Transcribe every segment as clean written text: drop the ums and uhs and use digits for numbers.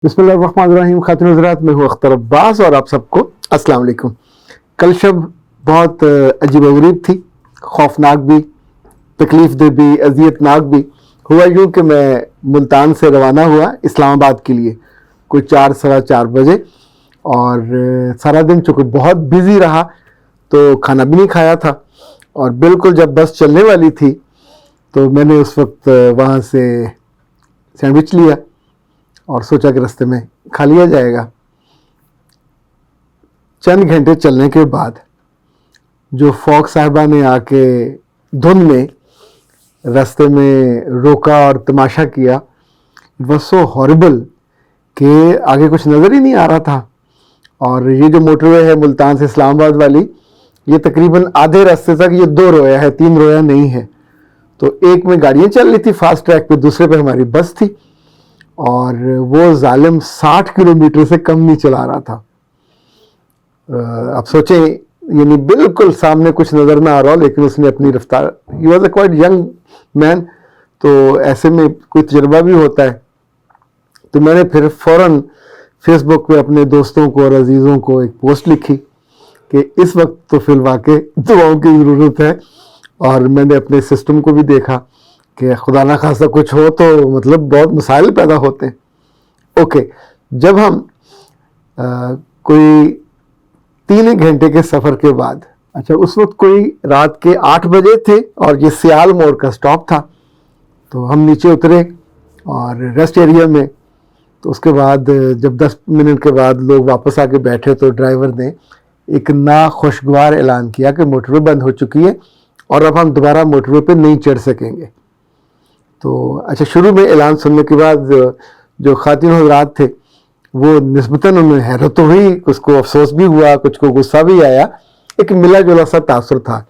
بسم اللہ الرحمن الرحیم. خاتون حضرات، میں ہوں اختر عباس اور آپ سب کو السلام علیکم. کل شب بہت عجیب و غریب تھی، خوفناک بھی، تکلیف دہ بھی، اذیت ناک بھی. ہوا یوں کہ میں ملتان سے روانہ ہوا اسلام آباد کے لیے کوئی 4 بجے، اور سارا دن چونکہ بہت بزی رہا تو کھانا بھی نہیں کھایا تھا، اور بالکل جب بس چلنے والی تھی تو میں نے اس وقت وہاں سے سینڈوچ لیا اور سوچا کہ رستے میں کھا لیا جائے گا. چند گھنٹے چلنے کے بعد جو فوگ صاحبہ نے آ کے دھند میں رستے میں روکا اور تماشا کیا، اٹ واز سو ہاربل کہ آگے کچھ نظر ہی نہیں آ رہا تھا. اور یہ جو موٹر وے ہے ملتان سے اسلام آباد والی، یہ تقریباً آدھے راستے تک یہ 2 رویا ہے، 3 رویا نہیں ہے. تو ایک میں گاڑیاں چل رہی تھی فاسٹ ٹریک پہ، دوسرے پہ ہماری بس تھی، اور وہ ظالم 60 کلومیٹر سے کم نہیں چلا رہا تھا. اب سوچیں، یعنی بالکل سامنے کچھ نظر نہ آ رہا ہو لیکن اس نے اپنی رفتار، he was a quite young man, تو ایسے میں کوئی تجربہ بھی ہوتا ہے. تو میں نے پھر فوراً فیس بک پہ اپنے دوستوں کو اور عزیزوں کو ایک پوسٹ لکھی کہ اس وقت تو فی الواقع دعاؤں کی ضرورت ہے. اور میں نے اپنے سسٹم کو بھی دیکھا کہ خدا نہ خواستہ کچھ ہو تو مطلب بہت مسائل پیدا ہوتے ہیں. اوکے، جب ہم کوئی 3 گھنٹے کے سفر کے بعد، اچھا اس وقت کوئی رات کے 8 بجے تھے اور یہ سیال موڑ کا سٹاپ تھا، تو ہم نیچے اترے اور ریسٹ ایریا میں. تو اس کے بعد جب 10 منٹ کے بعد لوگ واپس آ کے بیٹھے تو ڈرائیور نے ایک ناخوشگوار اعلان کیا کہ موٹر وے بند ہو چکی ہے اور اب ہم دوبارہ موٹر وے پہ نہیں چڑھ سکیں گے. تو اچھا، شروع میں اعلان سننے کے بعد جو خواتین حضرات تھے وہ نسبتاً انہیں حیرت تو ہوئی، کچھ کو افسوس بھی ہوا، کچھ کو غصہ بھی آیا، ایک ملا جلا سا تاثر تھا.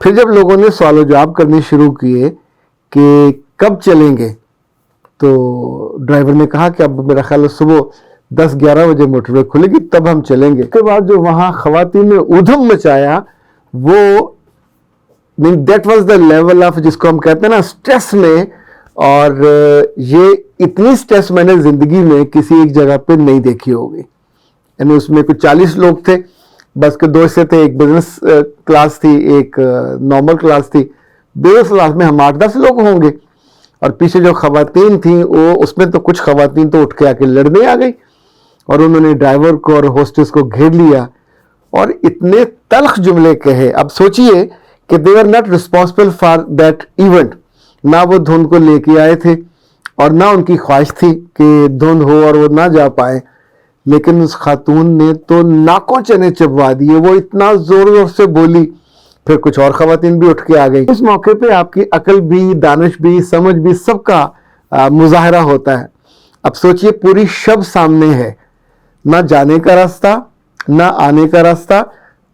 پھر جب لوگوں نے سوال و جواب کرنے شروع کیے کہ کب چلیں گے، تو ڈرائیور نے کہا کہ اب میرا خیال ہے صبح 10-11 بجے موٹر وے کھلے گی تب ہم چلیں گے. اس کے بعد جو وہاں خواتین نے ادھم مچایا، وہ that was the level of, جس کو ہم کہتے ہیں نا اسٹریس میں. اور یہ اتنی اسٹریس میں نے زندگی میں کسی ایک جگہ پہ نہیں دیکھی ہوگی. یعنی اس میں کچھ 40 لوگ تھے، بس کے 2 حصے تھے، ایک بزنس کلاس تھی، ایک نارمل کلاس تھی. بزنس کلاس میں ہم 8-10 لوگ ہوں گے، اور پیچھے جو خواتین تھیں وہ اس میں تو کچھ خواتین تو اٹھ کے آ کے لڑنے آ گئی، اور انہوں نے ڈرائیور کو اور ہوسٹس کو گھیر لیا اور اتنے تلخ جملے کہے. اب سوچئے کہ they were not responsible for that event. نہ وہ دھند کو لے کے آئے تھے اور نہ ان کی خواہش تھی کہ دھند ہو اور وہ نہ جا پائے، لیکن اس خاتون نے تو ناکوں چنے چبوا دیے. وہ اتنا زور زور سے بولی، پھر کچھ اور خواتین بھی اٹھ کے آ گئی. اس موقع پہ آپ کی عقل بھی، دانش بھی، سمجھ بھی، سب کا مظاہرہ ہوتا ہے. اب سوچئے، پوری شب سامنے ہے، نہ جانے کا راستہ، نہ آنے کا راستہ،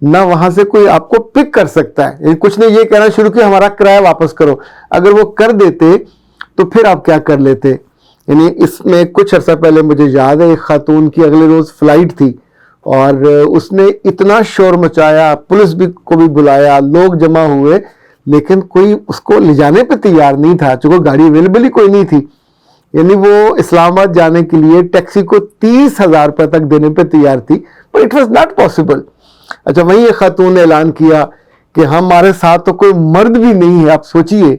نہ وہاں سے کوئی آپ کو پک کر سکتا ہے. یعنی کچھ نے یہ کہنا شروع کیا ہمارا کرایہ واپس کرو. اگر وہ کر دیتے تو پھر آپ کیا کر لیتے. یعنی اس میں کچھ عرصہ پہلے مجھے یاد ہے، ایک خاتون کی اگلے روز فلائٹ تھی اور اس نے اتنا شور مچایا، پولیس بھی کو بھی بلایا، لوگ جمع ہوئے، لیکن کوئی اس کو لے جانے پہ تیار نہیں تھا، چونکہ گاڑی اویلیبل ہی کوئی نہیں تھی. یعنی وہ اسلام آباد جانے کے لیے ٹیکسی کو 30,000 روپے تک دینے پہ تیار تھی، but it was not possible. اچھا، وہیں ایک خاتون نے اعلان کیا کہ ہمارے ساتھ تو کوئی مرد بھی نہیں ہے. آپ سوچئے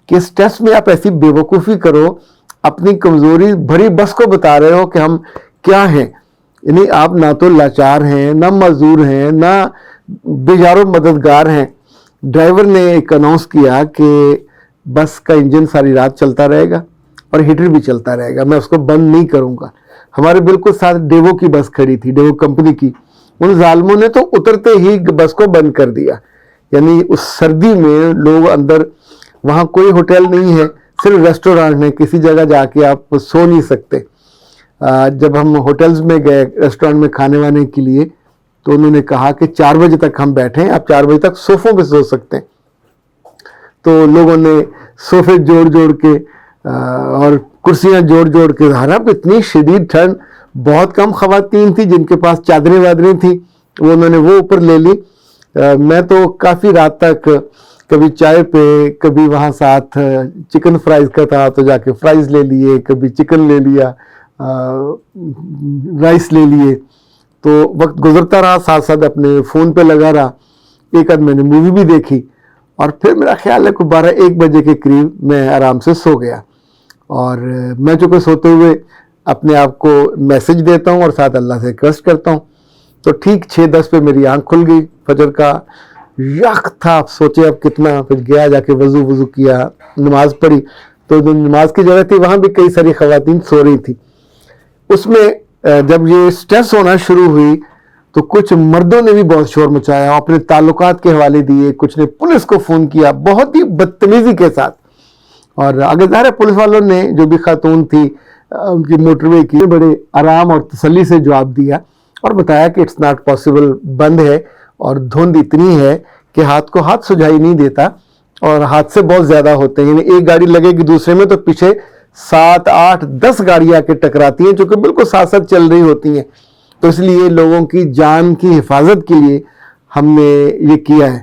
کہ اس ٹیسٹ میں آپ ایسی بے وقوفی کرو، اپنی کمزوری بھری بس کو بتا رہے ہو کہ ہم کیا ہیں. یعنی آپ نہ تو لاچار ہیں، نہ معذور ہیں، نہ بیچار و مددگار ہیں. ڈرائیور نے ایک اناؤنس کیا کہ بس کا انجن ساری رات چلتا رہے گا اور ہیٹر بھی چلتا رہے گا، میں اس کو بند نہیں کروں گا. ہمارے بالکل ساتھ ڈیوو کی بس کھڑی تھی، ڈیوو کمپنی کی. ان ظالموں نے تو اترتے ہی بس کو بند کر دیا. یعنی اس سردی میں لوگ اندر، وہاں کوئی ہوٹل نہیں ہے، صرف ریسٹورانٹ ہے، کسی جگہ جا کے آپ سو نہیں سکتے. جب ہم ہوٹلز میں گئے ریسٹورانٹ میں کھانے وانے کے لیے، تو انہوں نے کہا کہ 4 بجے تک ہم بیٹھیں، آپ 4 بجے تک صوفوں پہ سو سکتے ہیں. تو لوگوں نے صوفے جوڑ جوڑ کے اور کرسیاں جوڑ جوڑ کے، حالانکہ اتنی شدید ٹھنڈ، بہت کم خواتین تھی جن کے پاس چادریں وادریں تھیں، وہ انہوں نے وہ اوپر لے لی. میں تو کافی رات تک کبھی چائے پہ، کبھی وہاں ساتھ چکن فرائز کا تھا تو جا کے فرائز لے لیے، کبھی چکن لے لیا، رائس لے لیے. تو وقت گزرتا رہا, ساتھ ساتھ اپنے فون پہ لگا رہا, ایک آدھ میں نے مووی بھی دیکھی, اور پھر میرا خیال ہے کہ 12-1 بجے کے قریب میں آرام سے سو گیا. اور میں چونکہ سوتے ہوئے اپنے آپ کو میسج دیتا ہوں اور ساتھ اللہ سے ریکویسٹ کرتا ہوں, تو ٹھیک 6:10 پہ میری آنکھ کھل گئی. فجر کا یخ تھا, آپ سوچے اب کتنا. پھر گیا, جا کے وضو کیا, نماز پڑھی. تو جو نماز کی جگہ تھی وہاں بھی کئی ساری خواتین سو رہی تھی. اس میں جب یہ اسٹریس ہونا شروع ہوئی تو کچھ مردوں نے بھی بہت شور مچایا, اپنے تعلقات کے حوالے دیے, کچھ نے پولیس کو فون کیا بہت ہی بدتمیزی کے ساتھ. اور اگر ظاہر ہے پولیس والوں نے, جو بھی خاتون تھی ان کی موٹر وے کی, بڑے آرام اور تسلی سے جواب دیا اور بتایا کہ اٹس ناٹ پاسبل, بند ہے اور دھند اتنی ہے کہ ہاتھ کو ہاتھ سجائی نہیں دیتا, اور حادثے بہت زیادہ ہوتے ہیں. یعنی ایک گاڑی لگے گی دوسرے میں تو پیچھے 7, 8, 10 گاڑیاں آ کے ٹکراتی ہیں, جو کہ بالکل ساتھ ساتھ چل رہی ہوتی ہیں. تو اس لیے لوگوں کی جان کی حفاظت کے لیے ہم نے یہ کیا ہے.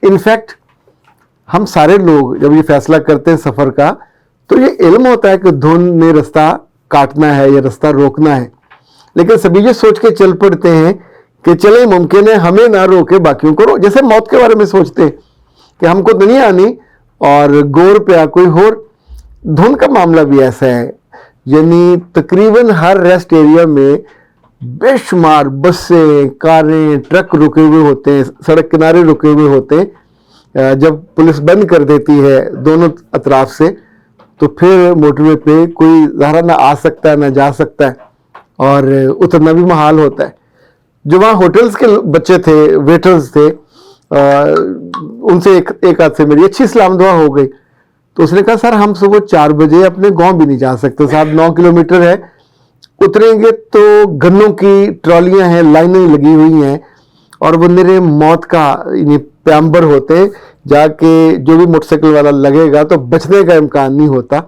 انفیکٹ ہم سارے لوگ جب یہ فیصلہ کرتے ہیں سفر کا, تو یہ علم ہوتا ہے کہ دھند میں رستہ کاٹنا ہے یا رستہ روکنا ہے, لیکن سبھی یہ سوچ کے چل پڑتے ہیں کہ چلیں ممکن ہے ہمیں نہ روکے باقیوں کو جیسے موت کے بارے میں سوچتے ہیں کہ ہم کو تو نہیں آنی اور گور پہ کوئی اور. دھند کا معاملہ بھی ایسا ہے, یعنی تقریباً ہر ریسٹ ایریا میں بے شمار بسیں, کاریں, ٹرک رکے ہوئے ہوتے ہیں, سڑک کنارے رکے ہوئے ہوتے ہیں. جب پولیس بند کر دیتی ہے دونوں اطراف سے, تو پھر موٹر وے پہ کوئی ظاہر نہ آ سکتا ہے نہ جا سکتا ہے, اور اترنا بھی محال ہوتا ہے. جو وہاں ہوٹلز کے بچے تھے, ویٹرز تھے, ان سے ایک آدھ سے میری اچھی سلام دعا ہو گئی. تو اس نے کہا سر ہم صبح 4 بجے اپنے گاؤں بھی نہیں جا سکتے, صاحب 9 کلومیٹر ہے, اتریں گے تو گنوں کی ٹرالیاں ہیں, لائنیں لگی ہوئی ہیں, اور وہ میرے موت کا یعنی پیامبر ہوتے ہیں, جا کے جو بھی موٹر سائیکل والا لگے گا تو بچنے کا امکان نہیں ہوتا,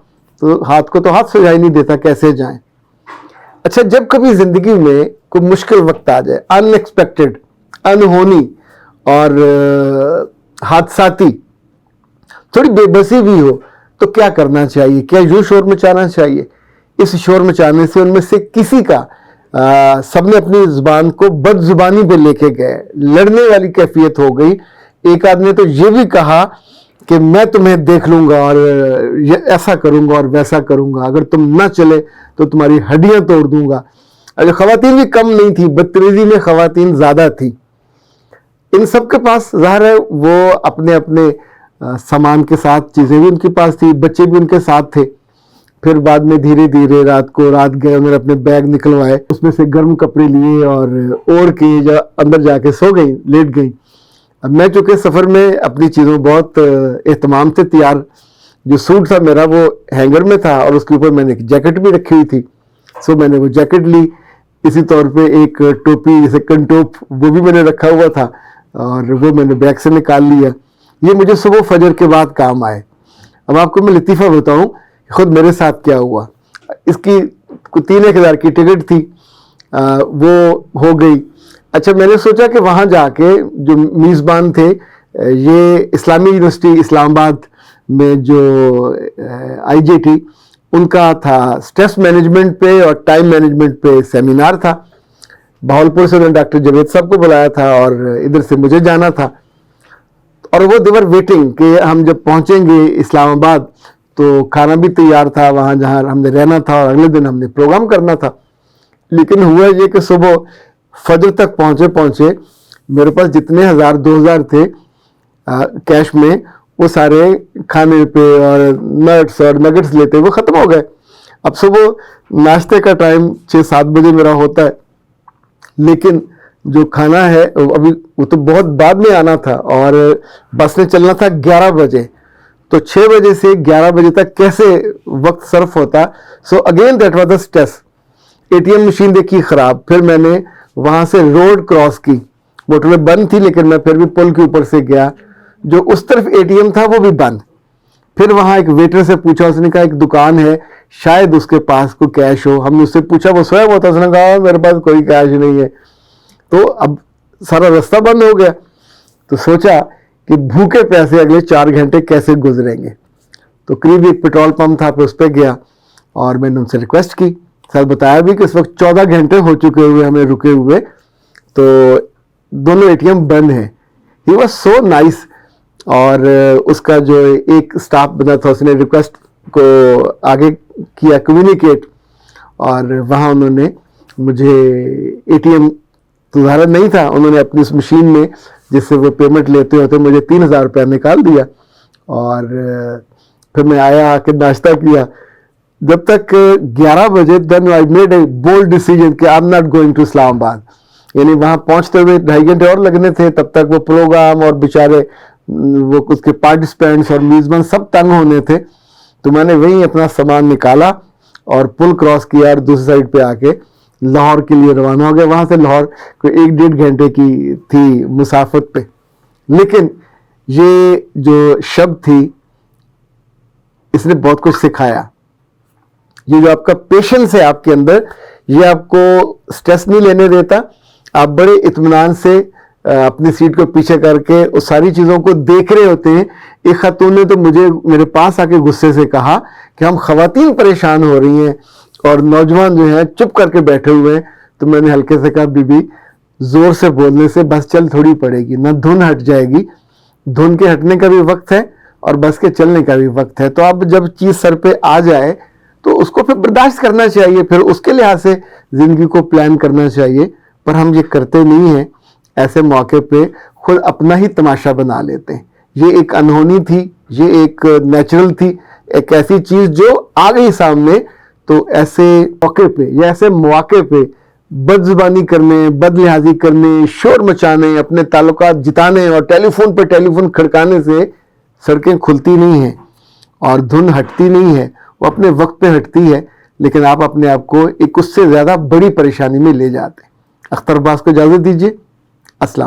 تو ہاتھ کو تو ہاتھ سجائی نہیں دیتا, کیسے جائیں. اچھا, جب کبھی زندگی میں کوئی مشکل وقت آ جائے, ان ایکسپیکٹڈ, انہونی اور حادثاتی, تھوڑی بے بسی بھی ہو, تو کیا کرنا چاہیے؟ کیا یوں شور مچانا چاہیے؟ اس شور مچانے سے ان میں سے کسی کا سب نے اپنی زبان کو بد زبانی پہ لے کے گئے, لڑنے والی کیفیت ہو گئی. ایک آدمی نے تو یہ بھی کہا کہ میں تمہیں دیکھ لوں گا اور ایسا کروں گا اور ویسا کروں گا, اگر تم نہ چلے تو تمہاری ہڈیاں توڑ دوں گا. اگر خواتین بھی کم نہیں تھی, بدتمیزی میں خواتین زیادہ تھی. ان سب کے پاس ظاہر ہے وہ اپنے اپنے سامان کے ساتھ, چیزیں بھی ان کے پاس تھی, بچے بھی ان کے ساتھ تھے. پھر بعد میں دھیرے دھیرے رات گئے, انہوں نے اپنے بیگ نکلوائے, اس میں سے گرم کپڑے لیے اور اوڑھ کے اندر جا کے سو گئی, لیٹ گئی. اب میں چونکہ سفر میں اپنی چیزوں بہت اہتمام سے تیار, جو سوٹ تھا میرا وہ ہینگر میں تھا اور اس کے اوپر میں نے ایک جیکٹ بھی رکھی ہوئی تھی, سو میں نے وہ جیکٹ لی. اسی طور پہ ایک ٹوپی جیسے کنٹوپ وہ بھی میں نے رکھا ہوا تھا, اور وہ میں نے بیگ سے نکال لیا. یہ مجھے صبح فجر کے بعد کام آئے. اب آپ کو میں لطیفہ بتاؤں خود میرے ساتھ کیا ہوا. اس کی 3,000 کی ٹکٹ تھی, وہ ہو گئی. اچھا, میں نے سوچا کہ وہاں جا کے جو میزبان تھے, یہ اسلامی یونیورسٹی اسلام آباد میں جو IJT, ان کا تھا سٹریس مینجمنٹ پہ اور ٹائم مینجمنٹ پہ سیمینار تھا. بہاولپور سے ڈاکٹر جاوید صاحب کو بلایا تھا اور ادھر سے مجھے جانا تھا, اور وہ دیور ویٹنگ کہ ہم جب پہنچیں گے اسلام آباد تو کھانا بھی تیار تھا وہاں جہاں ہم نے رہنا تھا, اور اگلے دن ہم نے پروگرام کرنا تھا. لیکن ہوا یہ کہ صبح فجر تک پہنچے میرے پاس جتنے 1,000-2,000 تھے کیش میں, وہ سارے کھانے پہ اور نٹس اور نگٹس لیتے وہ ختم ہو گئے. اب صبح ناشتے کا ٹائم 6-7 بجے میرا ہوتا ہے, لیکن جو کھانا ہے ابھی وہ تو بہت بعد میں آنا تھا, اور بس نے چلنا تھا 11 بجے, تو 6 بجے سے 11 بجے تک کیسے وقت صرف ہوتا. So again that was the stress. ATM machine دیکھی خراب, پھر میں نے وہاں سے روڈ کراس کی, موٹر وے بند تھی لیکن میں پھر بھی پل کے اوپر سے گیا, جو اس طرف ATM تھا وہ بھی بند. پھر وہاں ایک ویٹر سے پوچھا, اس نے کہا ایک دکان ہے شاید اس کے پاس کوئی کیش ہو. ہم نے اس سے پوچھا, وہ سویا ہوا تھا, اس نے کہا میرے پاس کوئی کیش نہیں ہے. تو اب سارا رستہ بند ہو گیا, تو سوچا کہ بھوکے پیسے اگلے 4 گھنٹے کیسے گزریں گے. تو قریب ایک پیٹرول پمپ تھا, پہ اس پہ گیا اور میں نے ان سے ریکویسٹ کی ساتھ بتایا بھی کہ اس وقت 14 گھنٹے ہو چکے ہوئے ہمیں رکے ہوئے, تو دونوں اے ٹی ایم بند ہیں. He was so nice. اور اس کا جو ایک اسٹاف بنا تھا اس نے ریکویسٹ کو آگے کیا کمیونیکیٹ, اور وہاں انہوں نے مجھے اے ٹی ایم تو ظاہر نہیں تھا, انہوں نے اپنی اس مشین میں جس سے وہ پیمنٹ لیتے ہوتے مجھے 3,000 روپیہ نکال دیا. اور پھر میں آیا آ کے ناشتہ کیا. جب تک 11 بجے then I made a bold decision کہ I am not going to Islamabad. یعنی وہاں پہنچتے ہوئے 2.5 گھنٹے اور لگنے تھے, تب تک وہ پروگرام اور بیچارے وہ اس کے پارٹیسپینٹس اور میزبان سب تنگ ہونے تھے. تو میں نے وہیں اپنا سامان نکالا اور پل کراس کیا اور دوسری سائڈ پہ آ کے لاہور کے لیے روانہ ہو گیا. وہاں سے لاہور کوئی 1-1.5 گھنٹے کی تھی مسافت پہ. لیکن یہ جو شب تھی اس نے بہت کچھ سکھایا. یہ جو آپ کا پیشنس ہے آپ کے اندر, یہ آپ کو سٹریس نہیں لینے دیتا. آپ بڑے اطمینان سے اپنی سیٹ کو پیچھے کر کے اس ساری چیزوں کو دیکھ رہے ہوتے ہیں. ایک خاتون نے تو میرے پاس آ کے غصے سے کہا کہ ہم خواتین پریشان ہو رہی ہیں اور نوجوان جو ہیں چپ کر کے بیٹھے ہوئے ہیں. تو میں نے ہلکے سے کہا بی بی زور سے بولنے سے بس چل تھوڑی پڑے گی, نہ دھن ہٹ جائے گی. دھن کے ہٹنے کا بھی وقت ہے اور بس کے چلنے کا بھی وقت ہے. تو اب جب چیز سر پہ آ جائے تو اس کو پھر برداشت کرنا چاہیے, پھر اس کے لحاظ سے زندگی کو پلان کرنا چاہیے. پر ہم یہ کرتے نہیں ہیں. ایسے موقع پہ خود اپنا ہی تماشا بنا لیتے ہیں. یہ ایک انہونی تھی, یہ ایک نیچرل تھی, ایک ایسی چیز جو آ گئی سامنے. تو ایسے موقع پہ یا ایسے مواقع پہ بد زبانی کرنے, بد لحاظی کرنے, شور مچانے, اپنے تعلقات جتانے اور ٹیلی فون پہ ٹیلی فون کھڑکانے سے سڑکیں کھلتی نہیں ہیں اور دھن ہٹتی نہیں ہے. وہ اپنے وقت پہ ہٹتی ہے, لیکن آپ اپنے آپ کو ایک اس سے زیادہ بڑی پریشانی میں لے جاتے ہیں. اختر عباس کو اجازت دیجیے.